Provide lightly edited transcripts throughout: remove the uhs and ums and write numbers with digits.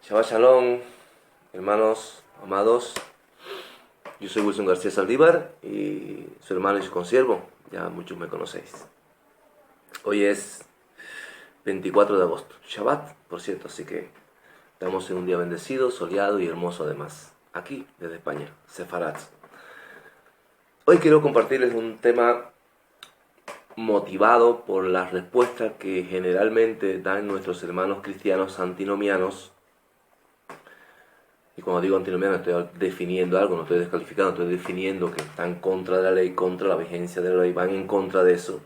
Shabbat Shalom, hermanos amados. Yo soy Wilson García Saldívar y su hermano y su consiervo. Ya muchos me conocéis. Hoy es 24 de agosto, Shabbat, por cierto, así que estamos en un día bendecido, soleado y hermoso además. Aquí, desde España, Sefarat. Hoy quiero compartirles un tema motivado por las respuestas que generalmente dan nuestros hermanos cristianos antinomianos. Y cuando digo antinomiano estoy definiendo algo, no estoy descalificando, estoy definiendo que están contra de la ley, contra la vigencia de la ley, van en contra de eso.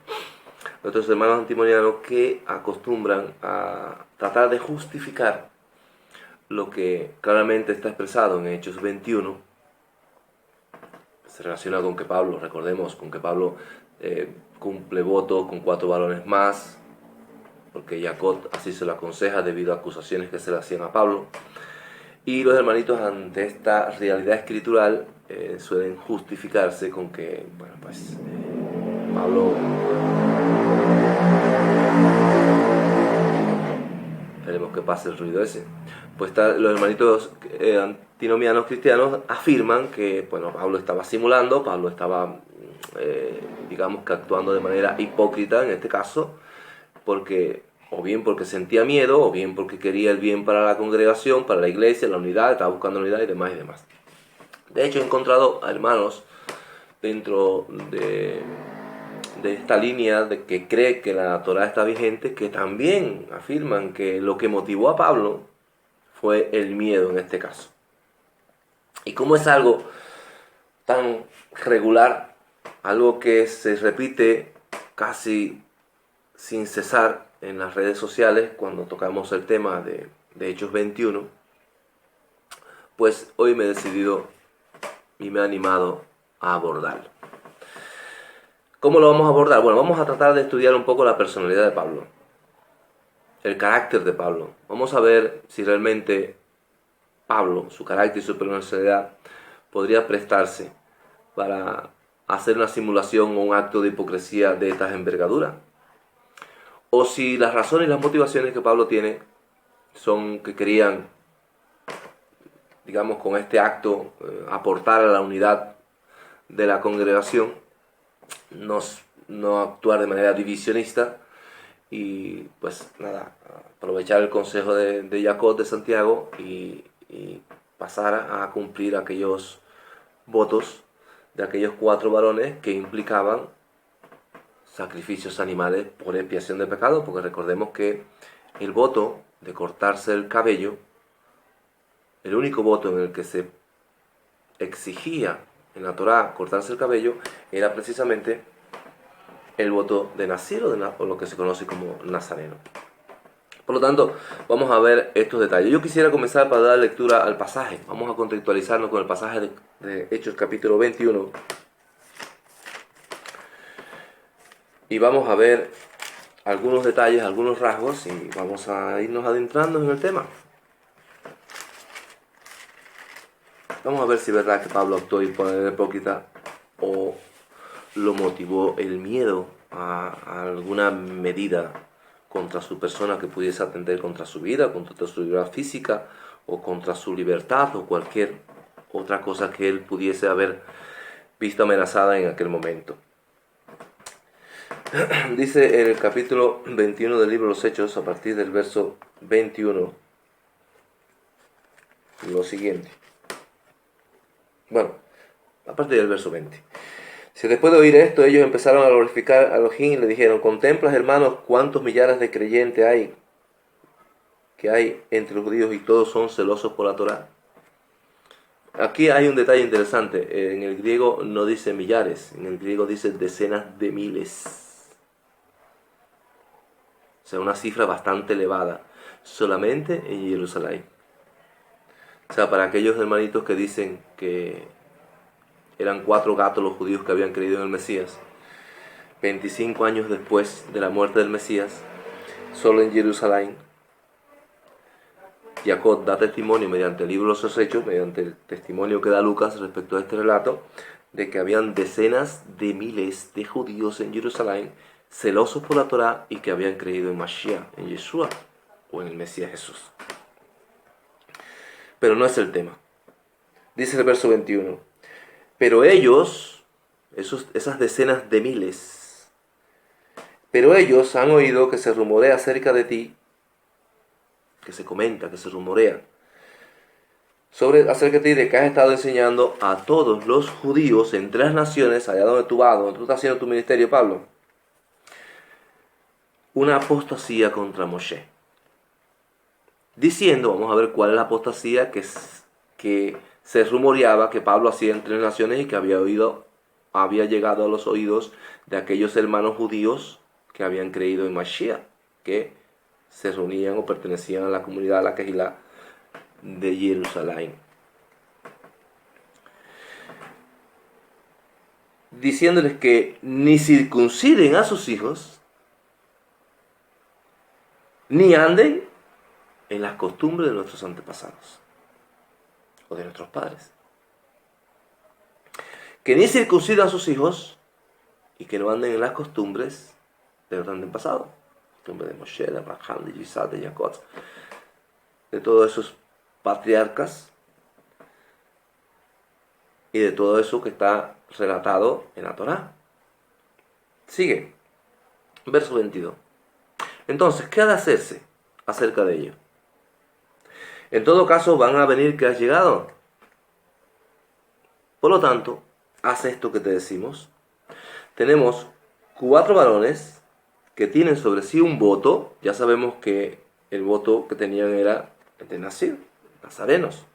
Nuestros hermanos antinomianos que acostumbran a tratar de justificar lo que claramente está expresado en Hechos 21, se relaciona con que Pablo, recordemos, con que Pablo cumple voto con 4 varones más, porque Jacob así se lo aconseja debido a acusaciones que se le hacían a Pablo. Y los hermanitos ante esta realidad escritural suelen justificarse con que, bueno, pues Pablo, esperemos que pase el ruido ese, pues los hermanitos antinomianos cristianos afirman que, bueno, Pablo estaba simulando, Pablo estaba, digamos que actuando de manera hipócrita en este caso, porque o bien porque sentía miedo, o bien porque quería el bien para la congregación, para la iglesia, la unidad, estaba buscando la unidad y demás y demás. De hecho, he encontrado a hermanos dentro de esta línea de que cree que la Torá está vigente, que también afirman que lo que motivó a Pablo fue el miedo en este caso. Y como es algo tan regular, algo que se repite casi sin cesar en las redes sociales cuando tocamos el tema de Hechos 21, pues hoy me he decidido y me he animado a abordarlo. ¿Cómo lo vamos a abordar? Bueno, vamos a tratar de estudiar un poco la personalidad de Pablo, el carácter de Pablo. Vamos a ver si realmente Pablo, su carácter y su personalidad, podría prestarse para hacer una simulación o un acto de hipocresía de estas envergaduras. O si las razones y las motivaciones que Pablo tiene son que querían, digamos, con este acto aportar a la unidad de la congregación, no actuar de manera divisionista y pues nada, aprovechar el consejo de Jacob de Santiago y pasar a cumplir aquellos votos de aquellos 4 varones que implicaban sacrificios animales por expiación de pecado, porque recordemos que el voto de cortarse el cabello, el único voto en el que se exigía en la Torá cortarse el cabello, era precisamente el voto de Nazir o lo que se conoce como Nazareno. Por lo tanto, vamos a ver estos detalles. Yo quisiera comenzar para dar lectura al pasaje. Vamos a contextualizarnos con el pasaje de Hechos capítulo 21. Y vamos a ver algunos detalles, algunos rasgos y vamos a irnos adentrando en el tema. Vamos a ver si es verdad que Pablo actuó de hipócrita o lo motivó el miedo a alguna medida contra su persona que pudiese atender contra su vida, contra su libertad física o contra su libertad o cualquier otra cosa que él pudiese haber visto amenazada en aquel momento. Dice el capítulo 21 del libro de los Hechos, a partir del verso 21, lo siguiente. Bueno, a partir del verso 20. Si después de oír esto, ellos empezaron a glorificar a Elohim y le dijeron: ¿contemplas, hermanos, cuántos millares de creyentes hay entre los judíos y todos son celosos por la Torá? Aquí hay un detalle interesante. En el griego no dice millares, en el griego dice decenas de miles. O sea, una cifra bastante elevada, solamente en Jerusalén. O sea, para aquellos hermanitos que dicen que eran 4 gatos los judíos que habían creído en el Mesías, 25 años después de la muerte del Mesías, solo en Jerusalén, Jacob da testimonio mediante el libro de los Hechos, mediante el testimonio que da Lucas respecto a este relato, de que habían decenas de miles de judíos en Jerusalén celosos por la Torá y que habían creído en Mashiach, en Yeshua o en el Mesías Jesús. pero no es el tema. Dice el verso 21. Pero ellos, esas decenas de miles, pero ellos han oído que se rumorea acerca de ti, que se comenta, que se rumorea, acerca de ti, de que has estado enseñando a todos los judíos en 3 naciones, allá donde tú vas, donde tú estás haciendo tu ministerio, Pablo, una apostasía contra Moshe. Diciendo, vamos a ver cuál es la apostasía que se rumoreaba que Pablo hacía en 3 naciones y que había llegado a los oídos de aquellos hermanos judíos que habían creído en Mashiach, que se reunían o pertenecían a la comunidad de la Kehilá de Jerusalén. Diciéndoles que ni circunciden a sus hijos, ni anden en las costumbres de nuestros antepasados o de nuestros padres. Que ni circuncidan a sus hijos y que no anden en las costumbres de los antepasados. Costumbres de Moshe, de Abraham, de Isaac, de Jacob, de todos esos patriarcas y de todo eso que está relatado en la Torá. Sigue, verso 22. Entonces, ¿qué ha de hacerse acerca de ello? En todo caso, van a venir que has llegado. Por lo tanto, haz esto que te decimos. Tenemos 4 varones que tienen sobre sí un voto. Ya sabemos que el voto que tenían era de nazarenos.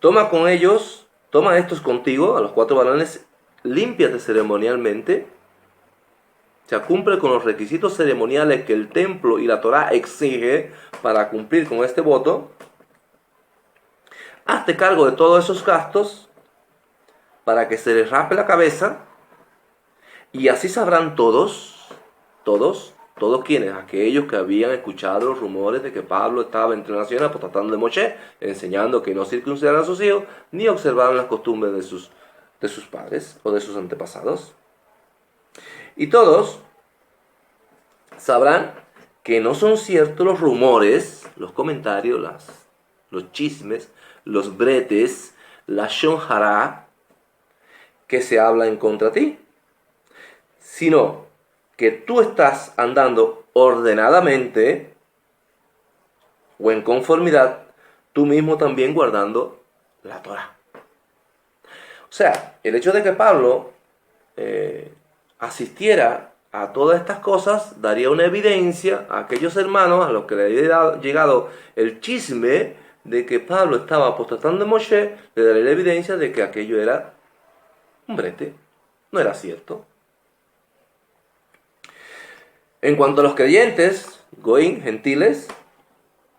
Toma estos contigo, a los 4 varones, límpiate ceremonialmente. O sea, cumple con los requisitos ceremoniales que el templo y la Torá exige para cumplir con este voto. Hazte cargo de todos esos gastos para que se les raspe la cabeza, y así sabrán todos quienes, aquellos que habían escuchado los rumores de que Pablo estaba entre naciones apostatando de Moshe, enseñando que no circuncidaran a sus hijos, ni observaran las costumbres de sus padres o de sus antepasados. Y todos sabrán que no son ciertos los rumores, los comentarios, los chismes, los bretes, la shon hará que se habla en contra de ti, sino que tú estás andando ordenadamente o en conformidad, tú mismo también guardando la Torá. O sea, el hecho de que Pablo asistiera a todas estas cosas daría una evidencia a aquellos hermanos a los que le había llegado el chisme de que Pablo estaba apostatando de Moshe, le daría la evidencia de que aquello era un brete, no era cierto. En cuanto a los creyentes, goín, gentiles,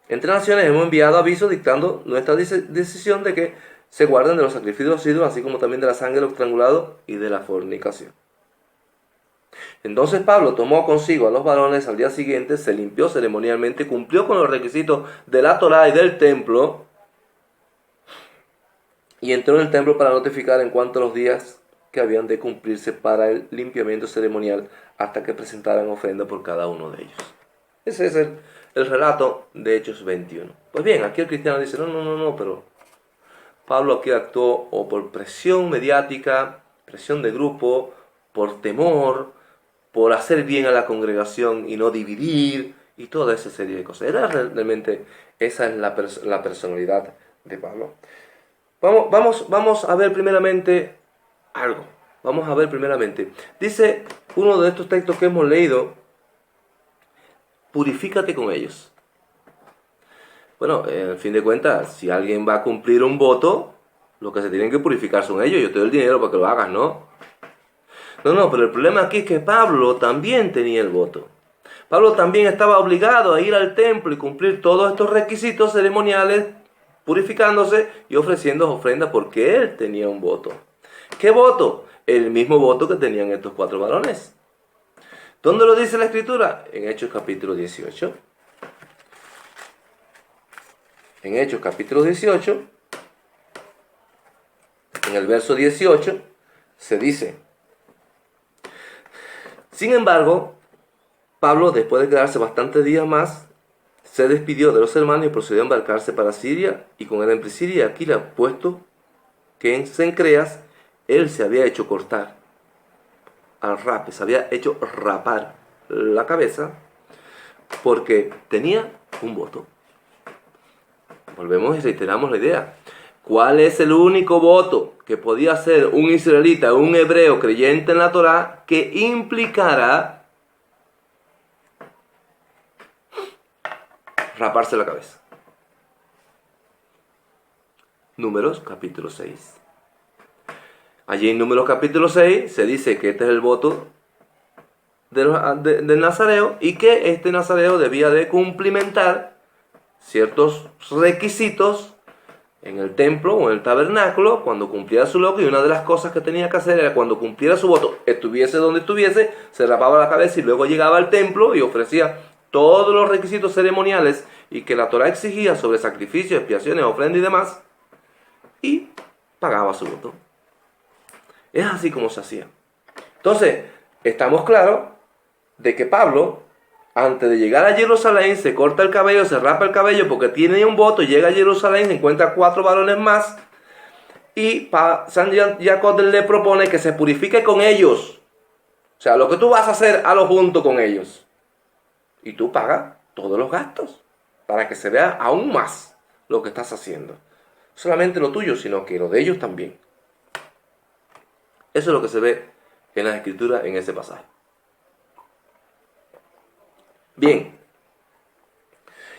entre naciones hemos enviado aviso dictando nuestra decisión de que se guarden de los sacrificios ídolos, así como también de la sangre de los estrangulados y de la fornicación. Entonces Pablo tomó consigo a los varones al día siguiente, se limpió ceremonialmente, cumplió con los requisitos de la Torá y del templo, y entró en el templo para notificar en cuanto a los días que habían de cumplirse para el limpiamiento ceremonial, hasta que presentaran ofrenda por cada uno de ellos. Ese es el relato de Hechos 21. Pues bien, aquí el cristiano dice, no, pero Pablo aquí actuó o por presión mediática, presión de grupo, por temor, por hacer bien a la congregación y no dividir, y toda esa serie de cosas. Realmente esa es la personalidad de Pablo. Vamos a ver primeramente algo. Vamos a ver primeramente. Dice uno de estos textos que hemos leído, purifícate con ellos. Bueno, en fin de cuentas, si alguien va a cumplir un voto, lo que se tienen que purificar son ellos. Yo te doy el dinero para que lo hagas, ¿no? No, pero el problema aquí es que Pablo también tenía el voto. Pablo también estaba obligado a ir al templo y cumplir todos estos requisitos ceremoniales, purificándose y ofreciendo ofrendas porque él tenía un voto. ¿Qué voto? El mismo voto que tenían estos 4 varones. ¿Dónde lo dice la Escritura? En Hechos capítulo 18. En Hechos capítulo 18, en el verso 18, se dice: sin embargo, Pablo, después de quedarse bastantes días más, se despidió de los hermanos y procedió a embarcarse para Siria, y con él en Prisidia y Aquila, puesto que en Cencreas él se había hecho cortar al rape, se había hecho rapar la cabeza, porque tenía un voto. Volvemos y reiteramos la idea. ¿Cuál es el único voto que podía hacer un israelita, un hebreo creyente en la Torá, que implicara raparse la cabeza? Números capítulo 6. Allí en Números capítulo 6 se dice que este es el voto del nazareo, y que este nazareo debía de cumplimentar ciertos requisitos en el templo o en el tabernáculo cuando cumpliera su voto, y una de las cosas que tenía que hacer era, cuando cumpliera su voto, estuviese donde estuviese, se rapaba la cabeza y luego llegaba al templo y ofrecía todos los requisitos ceremoniales y que la Torá exigía sobre sacrificios, expiaciones, ofrendas y demás, y pagaba su voto. Es así como se hacía. Entonces, estamos claros de que Pablo, antes de llegar a Jerusalén, se corta el cabello, se rapa el cabello porque tiene un voto, llega a Jerusalén, se encuentra 4 varones más, y San Jacob le propone que se purifique con ellos. O sea, lo que tú vas a hacer, hazlo junto con ellos. Y tú pagas todos los gastos, para que se vea aún más lo que estás haciendo. No solamente lo tuyo, sino que lo de ellos también. Eso es lo que se ve en las Escrituras en ese pasaje. Bien,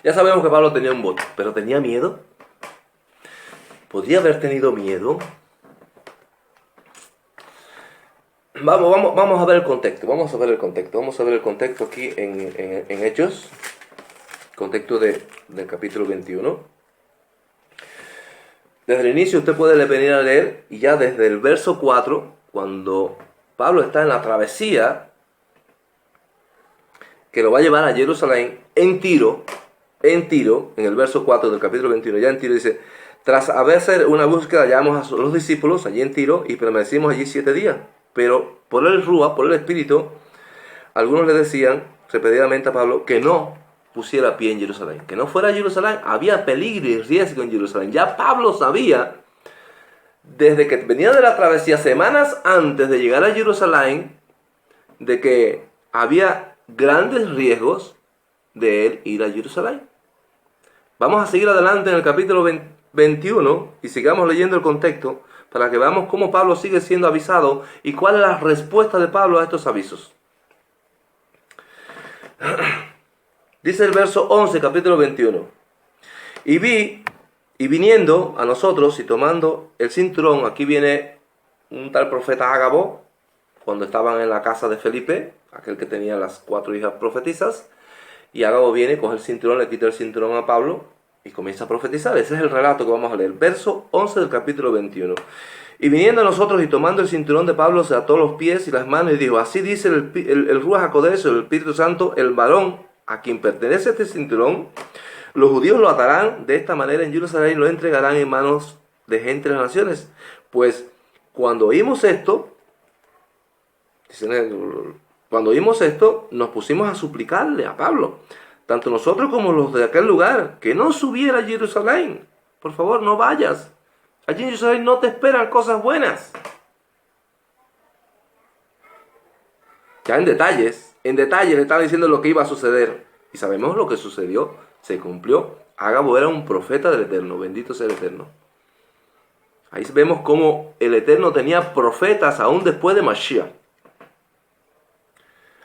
ya sabemos que Pablo tenía un voto, pero ¿tenía miedo? ¿Podría haber tenido miedo? Vamos a ver el contexto, vamos a ver el contexto aquí en Hechos, contexto del capítulo 21. Desde el inicio usted puede venir a leer, y ya desde el verso 4, cuando Pablo está en la travesía que lo va a llevar a Jerusalén, en Tiro, en el verso 4 del capítulo 21, ya en Tiro dice: tras hacer una búsqueda, hallamos a los discípulos allí en Tiro y permanecimos allí 7 días. Pero por el Rúa, por el Espíritu, algunos le decían repetidamente a Pablo que no pusiera pie en Jerusalén, que no fuera a Jerusalén. Había peligro y riesgo en Jerusalén. Ya Pablo sabía, desde que venía de la travesía, semanas antes de llegar a Jerusalén, de que había grandes riesgos de él ir a Jerusalén. Vamos a seguir adelante en el capítulo 21 y sigamos leyendo el contexto para que veamos cómo Pablo sigue siendo avisado y cuál es la respuesta de Pablo a estos avisos. Dice el verso 11, capítulo 21. Y viniendo a nosotros y tomando el cinturón, aquí viene un tal profeta Ágabo, cuando estaban en la casa de Felipe, aquel que tenía las 4 hijas profetizas, y Ágabo viene, coge el cinturón, le quita el cinturón a Pablo y comienza a profetizar. Ese es el relato que vamos a leer, verso 11 del capítulo 21. Y viniendo a nosotros y tomando el cinturón de Pablo, se ató los pies y las manos y dijo: así dice el Ruach HaKodesh, el Espíritu Santo, el varón a quien pertenece este cinturón, los judíos lo atarán de esta manera en Jerusalén y lo entregarán en manos de gente de las naciones. Pues cuando oímos esto, nos pusimos a suplicarle a Pablo, tanto nosotros como los de aquel lugar, que no subiera a Jerusalén. Por favor, no vayas. Allí en Jerusalén no te esperan cosas buenas. Ya en detalles le estaba diciendo lo que iba a suceder. Y sabemos lo que sucedió, se cumplió. Ágabo era un profeta del Eterno, bendito sea el Eterno. Ahí vemos cómo el Eterno tenía profetas aún después de Mashiach.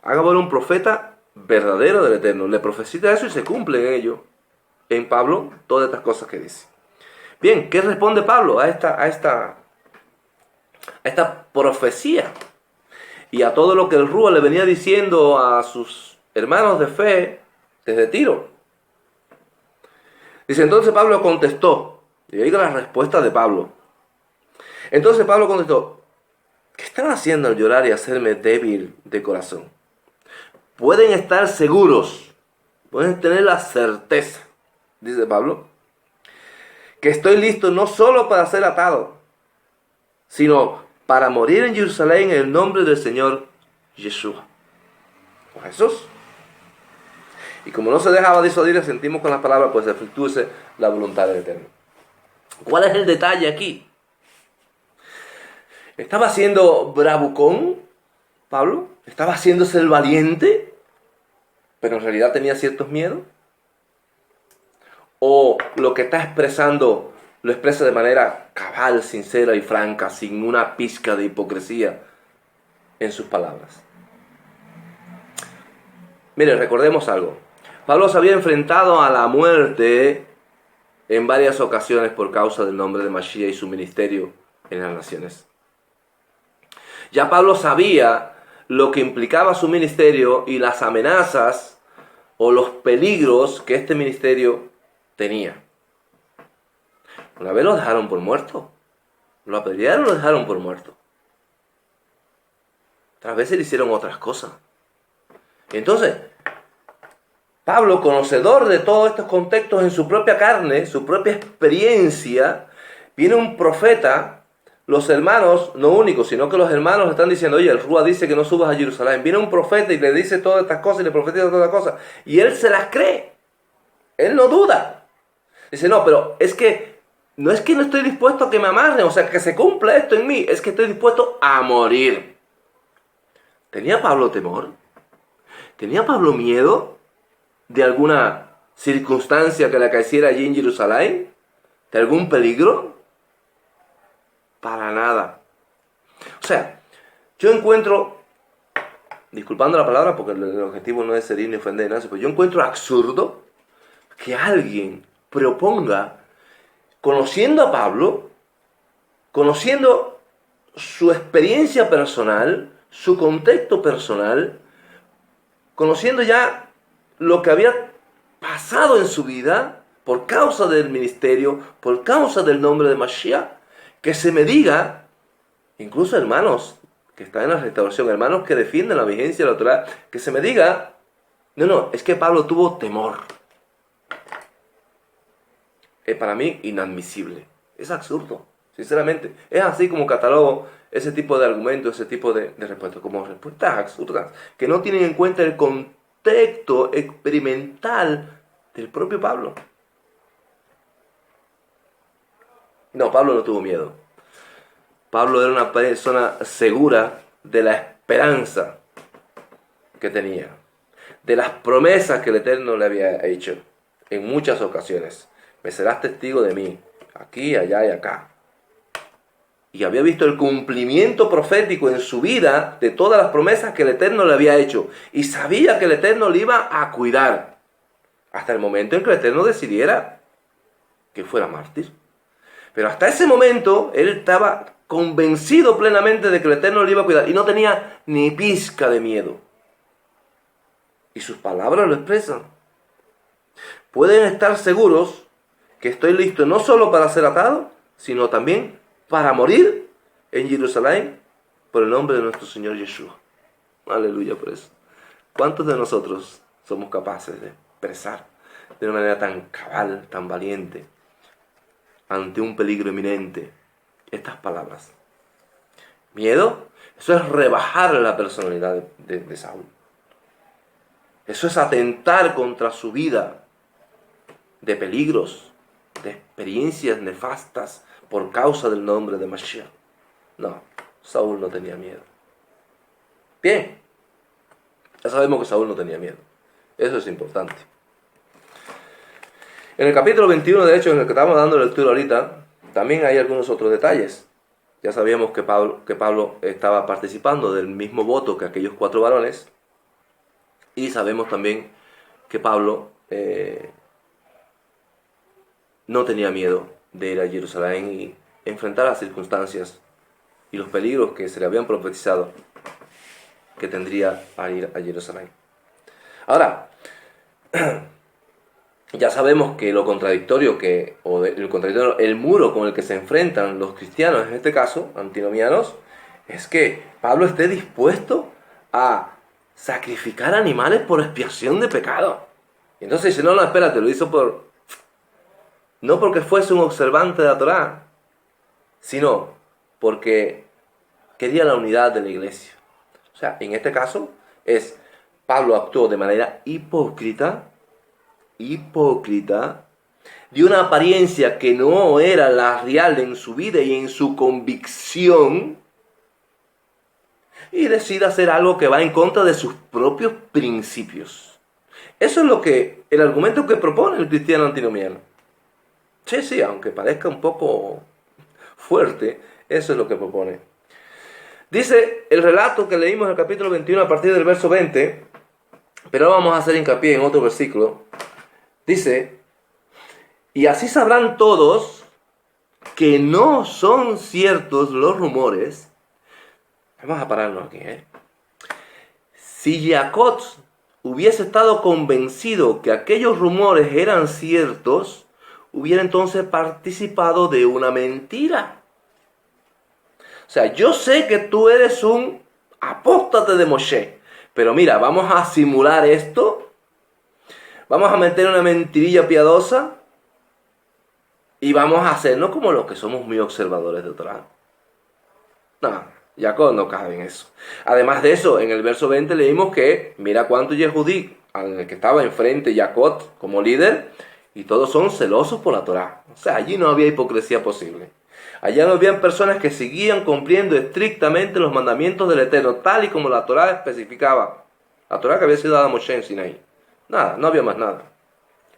Ágabo era un profeta verdadero del Eterno. Le profetiza eso y se cumple en ello. En Pablo, todas estas cosas que dice. Bien, ¿qué responde Pablo a esta profecía? Y a todo lo que el Rúa le venía diciendo a sus hermanos de fe desde Tiro. Dice: entonces Pablo contestó. Y oiga la respuesta de Pablo. Entonces Pablo contestó: ¿qué están haciendo al llorar y hacerme débil de corazón? Pueden estar seguros, pueden tener la certeza, dice Pablo, que estoy listo no solo para ser atado, sino para morir en Jerusalén en el nombre del Señor Yeshua, o Jesús. Y como no se dejaba disuadir, sentimos con las palabras, pues efectúese la voluntad del Eterno. ¿Cuál es el detalle aquí? ¿Estaba siendo bravucón Pablo? ¿Estaba haciéndose el valiente? ¿Pero en realidad tenía ciertos miedos? ¿O lo que está expresando lo expresa de manera cabal, sincera y franca, sin una pizca de hipocresía en sus palabras? Mire, recordemos algo. Pablo se había enfrentado a la muerte en varias ocasiones por causa del nombre de Mashiach y su ministerio en las naciones. Ya Pablo sabía lo que implicaba su ministerio y las amenazas o los peligros que este ministerio tenía. Una vez lo dejaron por muerto. Lo apedrearon y lo dejaron por muerto. Otras veces le hicieron otras cosas. Entonces, Pablo, conocedor de todos estos contextos en su propia carne, su propia experiencia, viene un profeta. Los hermanos, no únicos, sino que los hermanos le están diciendo, oye, el Rúa dice que no subas a Jerusalén. Viene un profeta y le dice todas estas cosas y le profetiza todas estas cosas. Y él se las cree. Él no duda. Dice, no, pero es que no estoy dispuesto a que me amarren, o sea, que se cumpla esto en mí. Es que estoy dispuesto a morir. ¿Tenía Pablo temor? ¿Tenía Pablo miedo de alguna circunstancia que le acaeciera allí en Jerusalén? ¿De algún peligro? Para nada. O sea, yo encuentro, disculpando la palabra porque el objetivo no es herir ni ofender a nadie, pero yo encuentro absurdo que alguien proponga, conociendo a Pablo, conociendo su experiencia personal, su contexto personal, conociendo ya lo que había pasado en su vida por causa del ministerio, por causa del nombre de Mashiach, que se me diga, incluso hermanos que están en la restauración, hermanos que defienden la vigencia de la Torah, que se me diga, no, es que Pablo tuvo temor. Es para mí inadmisible. Es absurdo, sinceramente. Es así como catalogo ese tipo de argumentos, ese tipo de respuestas, como respuestas absurdas, que no tienen en cuenta el contexto experimental del propio Pablo. No, Pablo no tuvo miedo. Pablo era una persona segura de la esperanza que tenía, de las promesas que el Eterno le había hecho en muchas ocasiones. Me serás testigo de mí, aquí, allá y acá. Y había visto el cumplimiento profético en su vida de todas las promesas que el Eterno le había hecho. Y sabía que el Eterno le iba a cuidar hasta el momento en que el Eterno decidiera que fuera mártir. Pero hasta ese momento él estaba convencido plenamente de que el Eterno le iba a cuidar y no tenía ni pizca de miedo. Y sus palabras lo expresan. Pueden estar seguros que estoy listo no solo para ser atado, sino también para morir en Jerusalén por el nombre de nuestro Señor Yeshua. Aleluya por eso. ¿Cuántos de nosotros somos capaces de expresar de una manera tan cabal, tan valiente, ante un peligro inminente, estas palabras? ¿Miedo? Eso es rebajar la personalidad de Saúl. Eso es atentar contra su vida de peligros, de experiencias nefastas por causa del nombre de Mashiach. No, Saúl no tenía miedo. Bien, ya sabemos que Saúl no tenía miedo. Eso es importante. En el capítulo 21, de hecho, en el que estamos dando lectura ahorita, también hay algunos otros detalles. Ya sabíamos que Pablo estaba participando del mismo voto que aquellos 4 varones. Y sabemos también que Pablo no tenía miedo de ir a Jerusalén y enfrentar las circunstancias y los peligros que se le habían profetizado que tendría a ir a Jerusalén. Ahora, ya sabemos que lo contradictorio el muro con el que se enfrentan los cristianos, en este caso, antinomianos, es que Pablo esté dispuesto a sacrificar animales por expiación de pecado. Y entonces dice, no, espérate, lo hizo no porque fuese un observante de la Torá, sino porque quería la unidad de la iglesia. O sea, en este caso Pablo actuó de manera hipócrita hipócrita, de una apariencia que no era la real en su vida y en su convicción, y decida hacer algo que va en contra de sus propios principios. Eso es lo que el argumento que propone el cristiano antinomiano. Sí, aunque parezca un poco fuerte, eso es lo que propone. Dice el relato que leímos en el capítulo 21 a partir del verso 20, pero vamos a hacer hincapié en otro versículo. Dice: y así sabrán todos que no son ciertos los rumores. Vamos a pararnos aquí, Si Jacob hubiese estado convencido que aquellos rumores eran ciertos, hubiera entonces participado de una mentira. O sea, yo sé que tú eres un apóstate de Moshe, pero mira, vamos a simular esto, vamos a meter una mentirilla piadosa y vamos a hacernos como los que somos muy observadores de Torah. No. Jacob no cabe en eso. Además de eso, en el verso 20 leímos que mira cuánto Yehudí, al que estaba enfrente Jacob como líder, y todos son celosos por la Torá. O sea, allí no había hipocresía posible. Allá no habían personas que seguían cumpliendo estrictamente los mandamientos del Eterno, tal y como la Torá especificaba. La Torá que había sido dada a Moshe en Sinaí. Nada, no había más nada.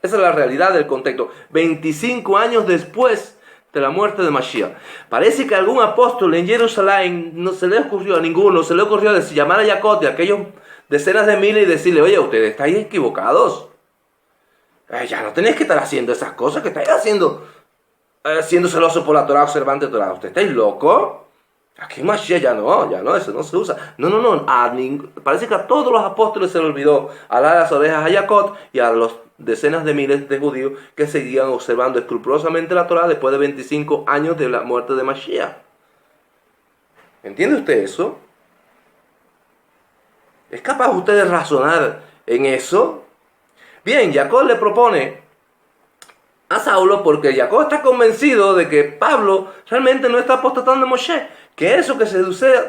Esa es la realidad del contexto. 25 años después de la muerte de Mashiach. Parece que algún apóstol en Jerusalén no se le ocurrió a ninguno, se le ocurrió decir, llamar a Jacob de aquellos decenas de miles y decirle: oye, ustedes estáis equivocados. Ya no tenéis que estar haciendo esas cosas que estáis haciendo, siendo celoso por la Torah, observante de Torah. ¿Usted estáis loco? Aquí Mashiach ya no, eso no se usa. No, parece que a todos los apóstoles se les olvidó alar las orejas a Jacob y a los decenas de miles de judíos que seguían observando escrupulosamente la Torá después de 25 años de la muerte de Mashiach. ¿Entiende usted eso? ¿Es capaz usted de razonar en eso? Bien, Jacob le propone a Saulo, porque Jacob está convencido de que Pablo realmente no está apostatando a Moshe, que eso que se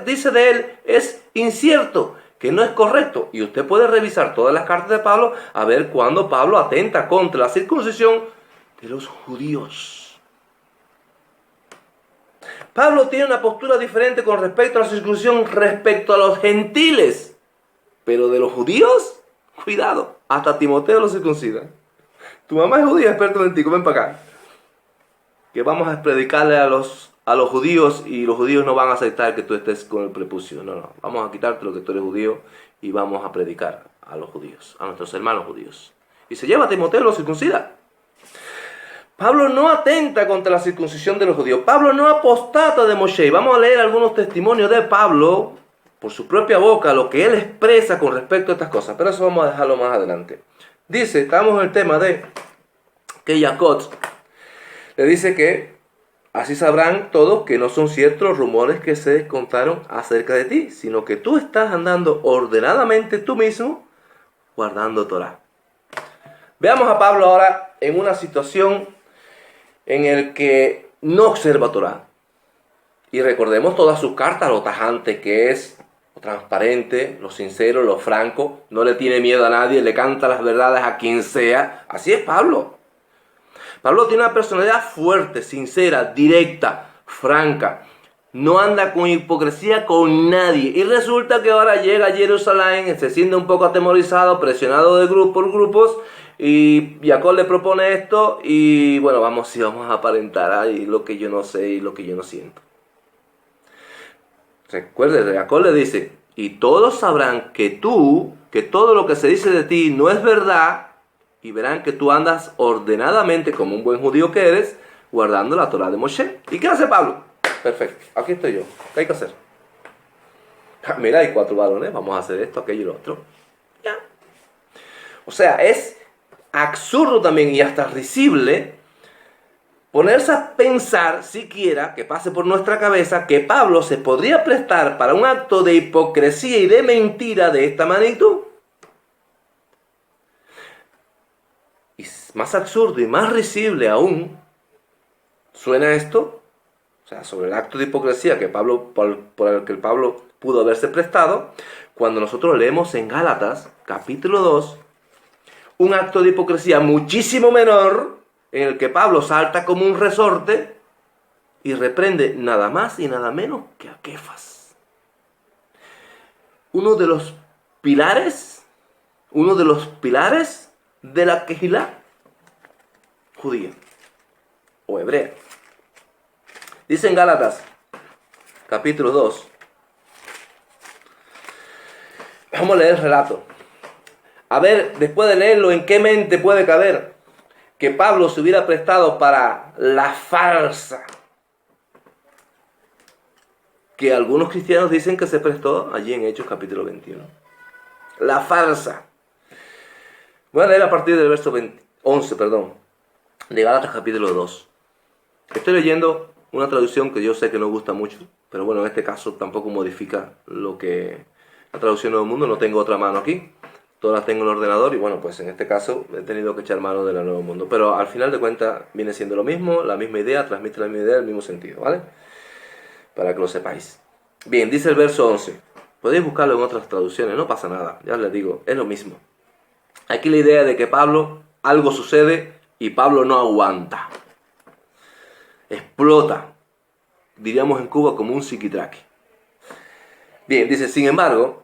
dice de él es incierto, que no es correcto. Y usted puede revisar todas las cartas de Pablo a ver cuándo Pablo atenta contra la circuncisión de los judíos. Pablo tiene una postura diferente con respecto a la circuncisión respecto a los gentiles, pero de los judíos, cuidado, hasta Timoteo lo circuncida. Tu mamá es judía, experto en ti, ven para acá. Que vamos a predicarle a los judíos y los judíos no van a aceptar que tú estés con el prepucio. No, vamos a quitarte lo que tú eres judío y vamos a predicar a los judíos, a nuestros hermanos judíos. Y se lleva a Timoteo y lo circuncida. Pablo no atenta contra la circuncisión de los judíos. Pablo no apostata de Moshe. Vamos a leer algunos testimonios de Pablo por su propia boca, lo que él expresa con respecto a estas cosas. Pero eso vamos a dejarlo más adelante. Dice, estamos en el tema de que Jacob le dice que así sabrán todos que no son ciertos los rumores que se contaron acerca de ti, sino que tú estás andando ordenadamente tú mismo, guardando Torah. Veamos a Pablo ahora en una situación en la que no observa Torah. Y recordemos todas sus cartas, lo tajante que es, lo transparente, lo sincero, lo franco, no le tiene miedo a nadie, le canta las verdades a quien sea. Así es Pablo. Pablo tiene una personalidad fuerte, sincera, directa, franca. No anda con hipocresía con nadie. Y resulta que ahora llega a Jerusalén, se siente un poco atemorizado, presionado de por grupos. Y Jacob le propone esto. Y bueno, vamos a aparentar ahí lo que yo no sé y lo que yo no siento. Recuerde, Jacob le dice: y todos sabrán que todo lo que se dice de ti no es verdad. Y verán que tú andas ordenadamente, como un buen judío que eres, guardando la Torah de Moshe. ¿Y qué hace Pablo? Perfecto, aquí estoy yo. ¿Qué hay que hacer? Mira, hay 4 varones, vamos a hacer esto, aquello y lo otro. Ya. O sea, es absurdo también y hasta risible ponerse a pensar, siquiera, que pase por nuestra cabeza, que Pablo se podría prestar para un acto de hipocresía y de mentira de esta magnitud. Y más absurdo y más risible aún suena esto, o sea, sobre el acto de hipocresía que Pablo, por el que Pablo pudo haberse prestado, cuando nosotros leemos en Gálatas, capítulo 2, un acto de hipocresía muchísimo menor, en el que Pablo salta como un resorte y reprende nada más y nada menos que a Kefas. Uno de los pilares de la Kehilá judía o hebrea. Dice en Gálatas, capítulo 2. Vamos a leer el relato. A ver, después de leerlo, ¿en qué mente puede caber que Pablo se hubiera prestado para la farsa que algunos cristianos dicen que se prestó allí en Hechos capítulo 21? La farsa. Voy a leer a partir del verso 11, de Gálatas capítulo 2. Estoy leyendo una traducción que yo sé que no gusta mucho, pero bueno, en este caso tampoco modifica lo que la traducción Nuevo Mundo. No tengo otra mano aquí, todas las tengo en el ordenador y bueno, pues en este caso he tenido que echar mano de la Nuevo Mundo. Pero al final de cuentas viene siendo lo mismo, la misma idea, transmite la misma idea, el mismo sentido, ¿vale? Para que lo sepáis. Bien, dice el verso 11. Podéis buscarlo en otras traducciones, no pasa nada, ya les digo, es lo mismo. Aquí la idea de que Pablo, algo sucede y Pablo no aguanta. Explota, diríamos en Cuba, como un psiquitraque. Bien, dice, sin embargo,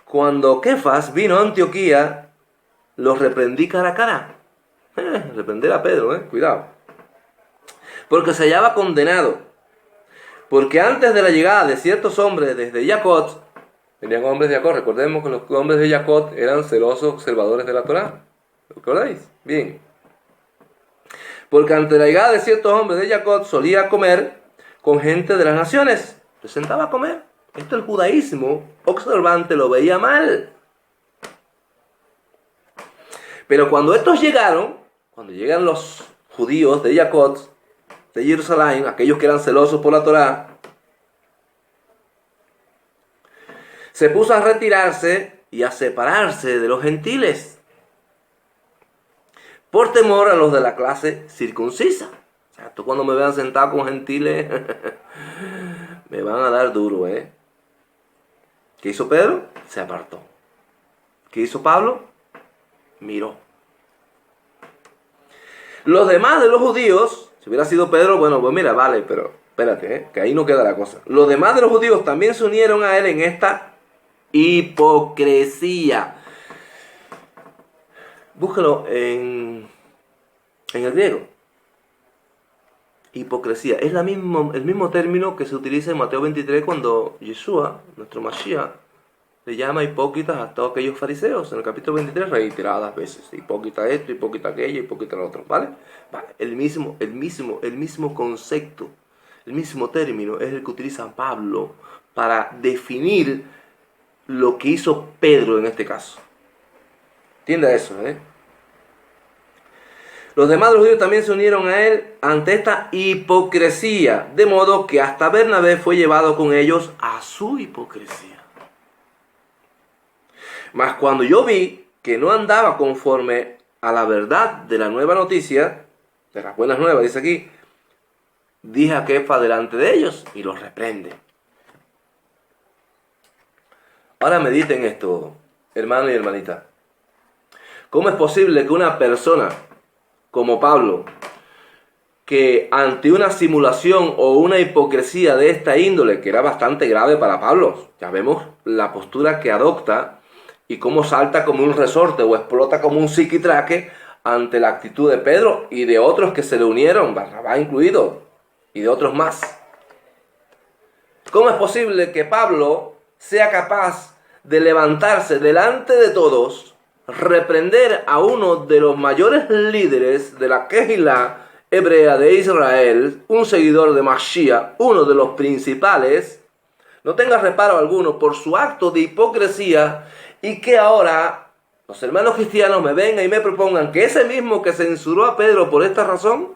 cuando Kefas vino a Antioquía, los reprendí cara a cara. Reprender a Pedro, cuidado. Porque se hallaba condenado. Porque antes de la llegada de ciertos hombres desde Yacot, venían hombres de Yacot, recordemos que los hombres de Yacot eran celosos observadores de la Torá. ¿Lo recordáis? Bien. Porque ante la llegada de ciertos hombres de Yacot solía comer con gente de las naciones. Se sentaba a comer. Esto el judaísmo observante lo veía mal. Pero cuando estos llegaron, cuando llegan los judíos de Yacot, de Jerusalén, aquellos que eran celosos por la Torá, se puso a retirarse y a separarse de los gentiles, por temor a los de la clase circuncisa. O sea, tú cuando me vean sentado con gentiles, me van a dar duro, ¿Qué hizo Pedro? Se apartó. ¿Qué hizo Pablo? Miró. Los demás de los judíos, si hubiera sido Pedro, bueno, pues mira, vale, pero espérate, que ahí no queda la cosa. Los demás de los judíos también se unieron a él en esta hipocresía. Búsquelo en el griego. Hipocresía. Es el mismo término que se utiliza en Mateo 23 cuando Yeshua, nuestro Mashiach, le llama hipócritas a todos aquellos fariseos. En el capítulo 23 reiteradas veces. Hipócrita esto, hipócrita aquello, hipócrita lo otro. ¿Vale? El mismo concepto, el mismo término es el que utiliza Pablo para definir lo que hizo Pedro en este caso. Entienda eso, Los demás de los judíos también se unieron a él ante esta hipocresía, de modo que hasta Bernabé fue llevado con ellos a su hipocresía. Mas cuando yo vi que no andaba conforme a la verdad de la nueva noticia, de las buenas nuevas, dice aquí, dije a Kefa delante de ellos y los reprende. Ahora mediten esto, hermano y hermanita. ¿Cómo es posible que una persona como Pablo, que ante una simulación o una hipocresía de esta índole, que era bastante grave para Pablo, ya vemos la postura que adopta y cómo salta como un resorte o explota como un psiquitraque ante la actitud de Pedro y de otros que se le unieron, Barrabás incluido, y de otros más? ¿Cómo es posible que Pablo sea capaz de levantarse delante de todos, reprender a uno de los mayores líderes de la Kehilá hebrea de Israel, un seguidor de Mashiach, uno de los principales, no tenga reparo alguno por su acto de hipocresía, y que ahora los hermanos cristianos me vengan y me propongan que ese mismo que censuró a Pedro por esta razón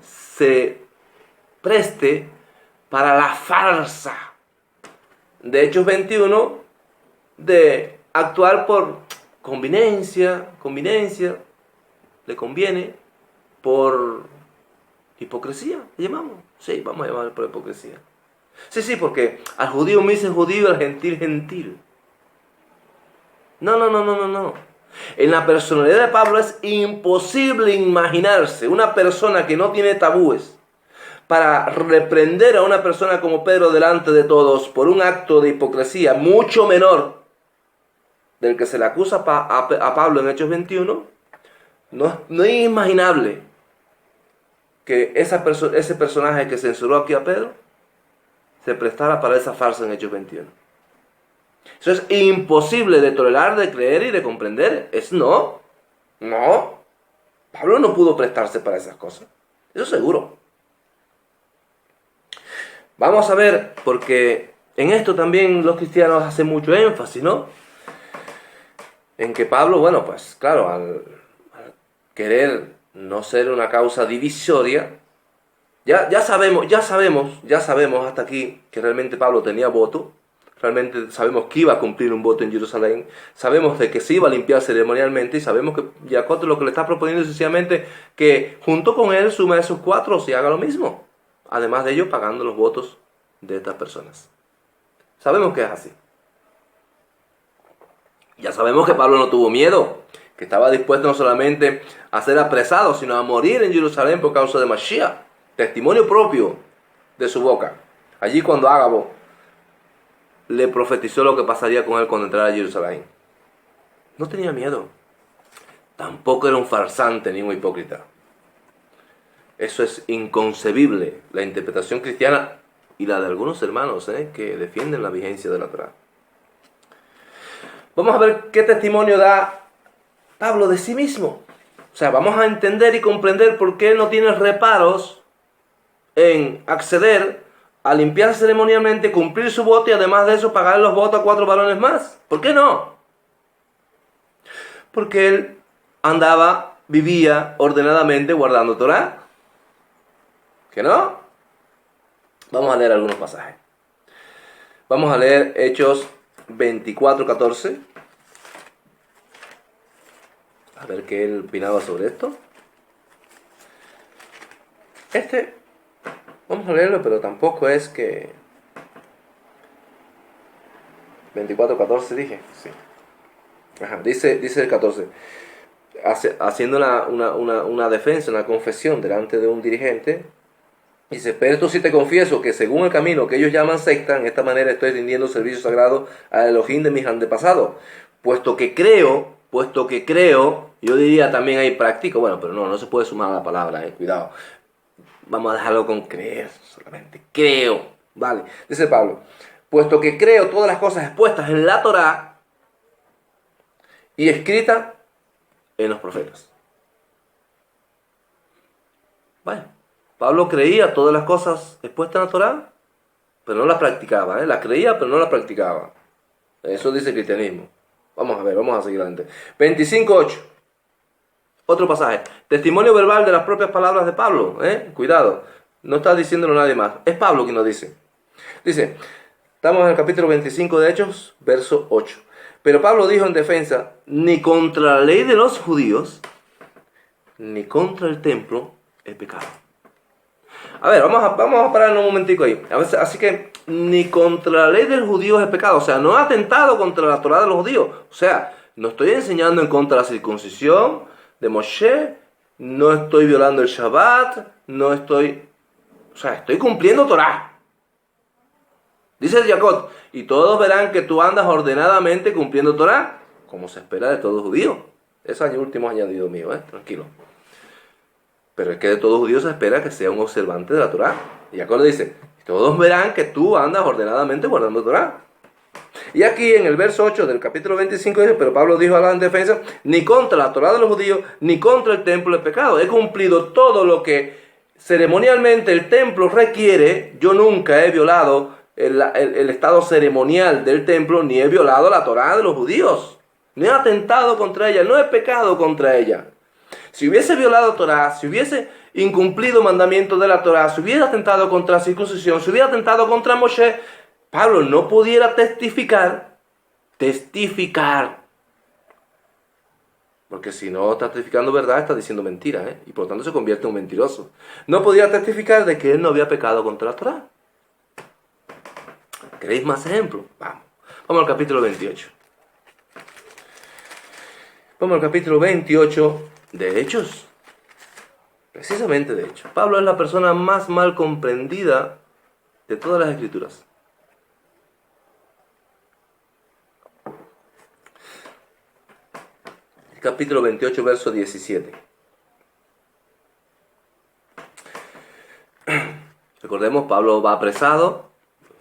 se preste para la farsa de Hechos 21 de actuar por conveniencia, le conviene, por hipocresía, ¿le llamamos? Sí, vamos a llamar por hipocresía. Sí, porque al judío me dicen judío, al gentil, gentil. No, no, no, no, no, no. En la personalidad de Pablo es imposible imaginarse una persona que no tiene tabúes para reprender a una persona como Pedro delante de todos por un acto de hipocresía mucho menor del que se le acusa a Pablo en Hechos 21. No es imaginable que ese personaje que censuró aquí a Pedro se prestara para esa farsa en Hechos 21. Eso es imposible de tolerar, de creer y de comprender. No. Pablo no pudo prestarse para esas cosas. Eso seguro. Vamos a ver, porque en esto también los cristianos hacen mucho énfasis, ¿no? En que Pablo, bueno, pues claro, al querer no ser una causa divisoria, ya sabemos hasta aquí que realmente Pablo tenía voto. Realmente sabemos que iba a cumplir un voto en Jerusalén, sabemos de que se iba a limpiar ceremonialmente y sabemos que Jacob lo que le está proponiendo es sencillamente que junto con él suma esos 4 y haga lo mismo. Además de ello, pagando los votos de estas personas. Sabemos que es así. Ya sabemos que Pablo no tuvo miedo, que estaba dispuesto no solamente a ser apresado, sino a morir en Jerusalén por causa de Mashiach. Testimonio propio de su boca. Allí cuando Ágabo le profetizó lo que pasaría con él cuando entrara a Jerusalén. No tenía miedo. Tampoco era un farsante ni un hipócrita. Eso es inconcebible, la interpretación cristiana y la de algunos hermanos que defienden la vigencia de la Torá. Vamos a ver qué testimonio da Pablo de sí mismo. O sea, vamos a entender y comprender por qué no tiene reparos en acceder a limpiarse ceremonialmente, cumplir su voto y además de eso pagar los votos a 4 varones más. ¿Por qué no? Porque él vivía ordenadamente guardando Torá. ¿Que no? Vamos a leer algunos pasajes. Vamos a leer Hechos 24:14. A ver qué él opinaba sobre esto. Vamos a leerlo, pero tampoco es que... 24:14 dije, sí. Ajá, dice el 14. Haciendo una defensa, una confesión delante de un dirigente. Dice, pero esto sí te confieso que según el camino que ellos llaman secta, en esta manera estoy rindiendo servicio sagrado al Elohim de mis antepasados. Puesto que creo, yo diría también ahí practico, bueno, pero no se puede sumar a la palabra, cuidado. Vamos a dejarlo con creer, solamente creo, vale. Dice Pablo, puesto que creo todas las cosas expuestas en la Torá y escritas en los profetas. Vaya. Pablo creía todas las cosas expuestas en la Torá, pero no las practicaba. Las creía, pero no las practicaba. Eso dice el cristianismo. Vamos a ver, vamos a seguir adelante. 25:8. Otro pasaje. Testimonio verbal de las propias palabras de Pablo. Cuidado, no está diciéndolo nadie más. Es Pablo quien lo dice. Dice, estamos en el capítulo 25 de Hechos, verso 8. Pero Pablo dijo en defensa, ni contra la ley de los judíos, ni contra el templo he pecado. A ver, vamos a parar un momentico ahí. Así que ni contra la ley del judío es pecado. O sea, no he atentado contra la Torá de los judíos. O sea, no estoy enseñando en contra de la circuncisión de Moshe. No estoy violando el Shabbat. Estoy cumpliendo Torá. Dice Jacob, y todos verán que tú andas ordenadamente cumpliendo Torá, como se espera de todo judío. Ese último añadido mío, tranquilo. Pero es que de todo judío se espera que sea un observante de la Torá. Y Jacob le dice, todos verán que tú andas ordenadamente guardando Torá. Y aquí en el verso 8 del capítulo 25 dice, pero Pablo dijo a la defensa, ni contra la Torá de los judíos, ni contra el templo de pecado. He cumplido todo lo que ceremonialmente el templo requiere. Yo nunca he violado el estado ceremonial del templo, ni he violado la Torá de los judíos. No he atentado contra ella, no he pecado contra ella. Si hubiese violado Torá, si hubiese incumplido mandamientos de la Torá, si hubiera atentado contra la circuncisión, si hubiera atentado contra Moshe, Pablo no pudiera testificar. Porque si no está testificando verdad, está diciendo mentira, y por lo tanto se convierte en un mentiroso. No podía testificar de que él no había pecado contra la Torá. ¿Queréis más ejemplos? Vamos al capítulo 28. Vamos al capítulo 28 de Hechos. Precisamente de Hechos. Pablo es la persona más mal comprendida de todas las Escrituras. Capítulo 28, verso 17. Recordemos, Pablo va apresado.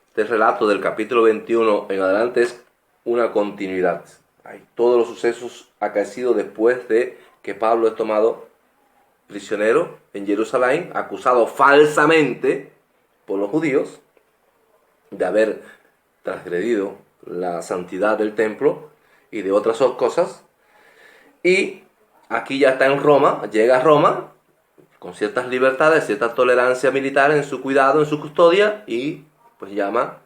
Este relato del capítulo 21 en adelante es una continuidad. Hay todos los sucesos acaecidos después de que Pablo es tomado prisionero en Jerusalén, acusado falsamente por los judíos de haber transgredido la santidad del templo y de otras cosas. Y aquí ya está en Roma, llega a Roma con ciertas libertades, cierta tolerancia militar en su cuidado, en su custodia, y pues llama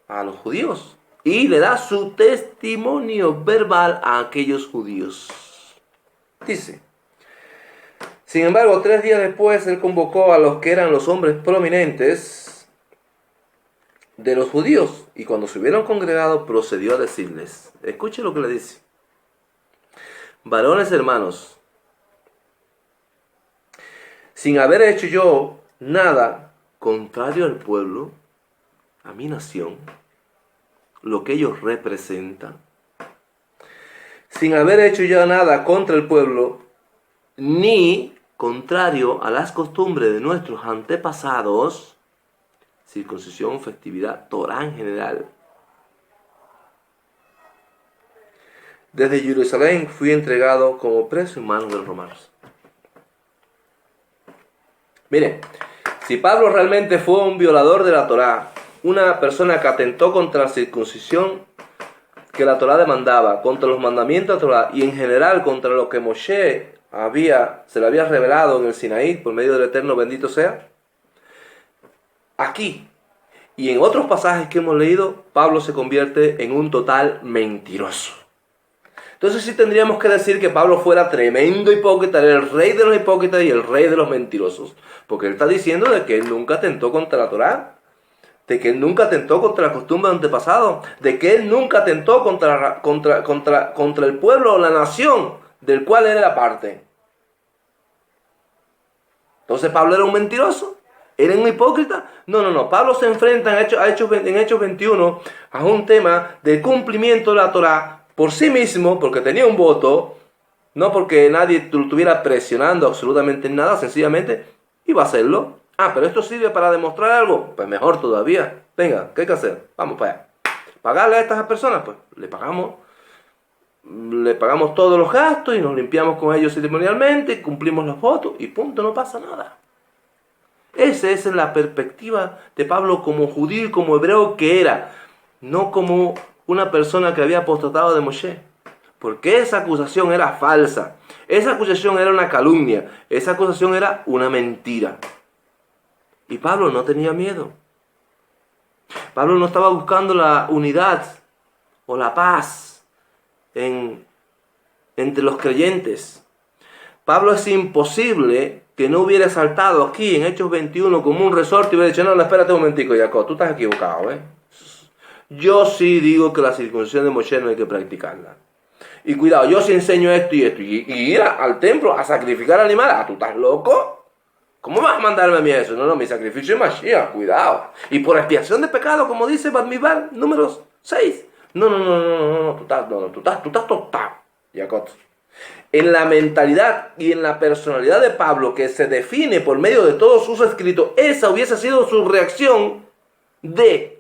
a los judíos y le da su testimonio verbal a aquellos judíos. Dice: sin embargo, 3 días después él convocó a los que eran los hombres prominentes de los judíos, y cuando se hubieron congregado procedió a decirles, escuche lo que le dice: varones hermanos, sin haber hecho yo nada contrario al pueblo, a mi nación, lo que ellos representan, sin haber hecho yo nada contra el pueblo, ni contrario a las costumbres de nuestros antepasados, circuncisión, festividad, Torá en general. Desde Jerusalén fui entregado como preso en manos de los romanos. Mire, si Pablo realmente fue un violador de la Torá, una persona que atentó contra la circuncisión que la Torá demandaba, contra los mandamientos de la Torá y en general contra lo que Moshe se le había revelado en el Sinaí por medio del Eterno bendito sea, aquí y en otros pasajes que hemos leído, Pablo se convierte en un total mentiroso. Entonces sí tendríamos que decir que Pablo fuera tremendo hipócrita, era el rey de los hipócritas y el rey de los mentirosos. Porque él está diciendo de que él nunca atentó contra la Torá, de que él nunca atentó contra la costumbre de antepasado, de que él nunca atentó contra el pueblo o la nación del cual él era parte. Entonces Pablo era un mentiroso, era un hipócrita. No. Pablo se enfrenta en Hechos 21 a un tema del cumplimiento de la Torá por sí mismo, porque tenía un voto, no porque nadie lo estuviera presionando absolutamente en nada, sencillamente iba a hacerlo. Pero esto sirve para demostrar algo, pues mejor todavía. Venga, ¿qué hay que hacer? Vamos para allá. Pagarle a estas personas, pues le pagamos todos los gastos y nos limpiamos con ellos ceremonialmente, cumplimos los votos y punto, no pasa nada. Esa es la perspectiva de Pablo como judío y como hebreo que era, no como una persona que había apostatado de Moshe. Porque esa acusación era falsa, esa acusación era una calumnia, esa acusación era una mentira. Y Pablo no tenía miedo. Pablo no estaba buscando la unidad o la paz entre los creyentes. Pablo es imposible que no hubiera saltado aquí en Hechos 21 como un resorte y hubiera dicho, no, espérate un momentico, Jacob, tú estás equivocado, Yo sí digo que la circuncisión de Moshe no hay que practicarla. Y cuidado, yo sí enseño esto y esto. Y ir al templo a sacrificar animales. ¿Tú estás loco? ¿Cómo vas a mandarme a mí eso? No, mi sacrificio es Mashiach, cuidado. Y por expiación de pecado, como dice Bamidbar, números 6. No, tú estás tostado, Jacob. En la mentalidad y en la personalidad de Pablo, que se define por medio de todos sus escritos, esa hubiese sido su reacción de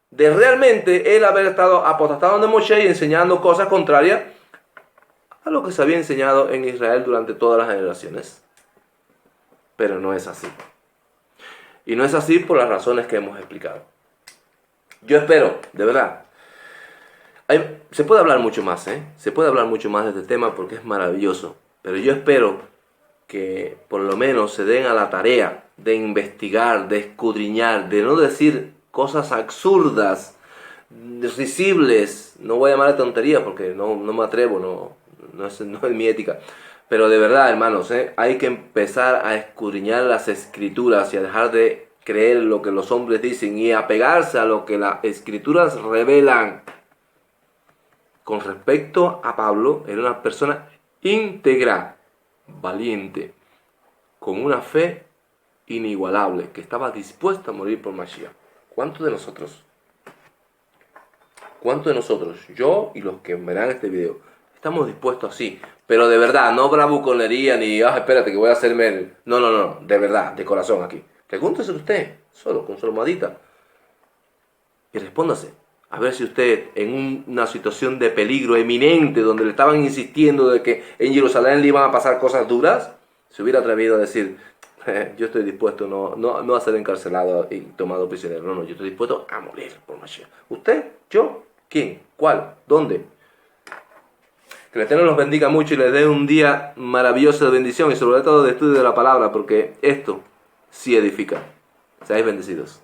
realmente él haber estado apostatado de Moshe y enseñando cosas contrarias a lo que se había enseñado en Israel durante todas las generaciones. Pero no es así. Y no es así por las razones que hemos explicado. Yo espero, de verdad, se puede hablar mucho más, Se puede hablar mucho más de este tema porque es maravilloso. Pero yo espero que por lo menos se den a la tarea de investigar, de escudriñar, de no decir cosas absurdas, risibles. No voy a llamar de tontería porque no me atrevo, no es mi ética. Pero de verdad, hermanos, hay que empezar a escudriñar las escrituras y a dejar de creer lo que los hombres dicen y apegarse a lo que las escrituras revelan. con respecto a Pablo, era una persona íntegra, valiente, con una fe inigualable, que estaba dispuesta a morir por Mashiach. ¿Cuántos de nosotros? ¿Cuántos de nosotros, yo y los que verán este video, estamos dispuestos así? Pero de verdad, no bravuconería ni, espérate que voy a hacerme el... No, de verdad, de corazón aquí. Pregúntese usted, solo, con su almohadita, y respóndase. A ver si usted, en una situación de peligro eminente, donde le estaban insistiendo de que en Jerusalén le iban a pasar cosas duras, se hubiera atrevido a decir, yo estoy dispuesto no a ser encarcelado y tomado prisionero. No, yo estoy dispuesto a morir por Mashiach. ¿Usted? ¿Yo? ¿Quién? ¿Cuál? ¿Dónde? Que el Eterno los bendiga mucho y les dé un día maravilloso de bendición y sobre todo de estudio de la palabra, porque esto sí edifica. Seáis bendecidos.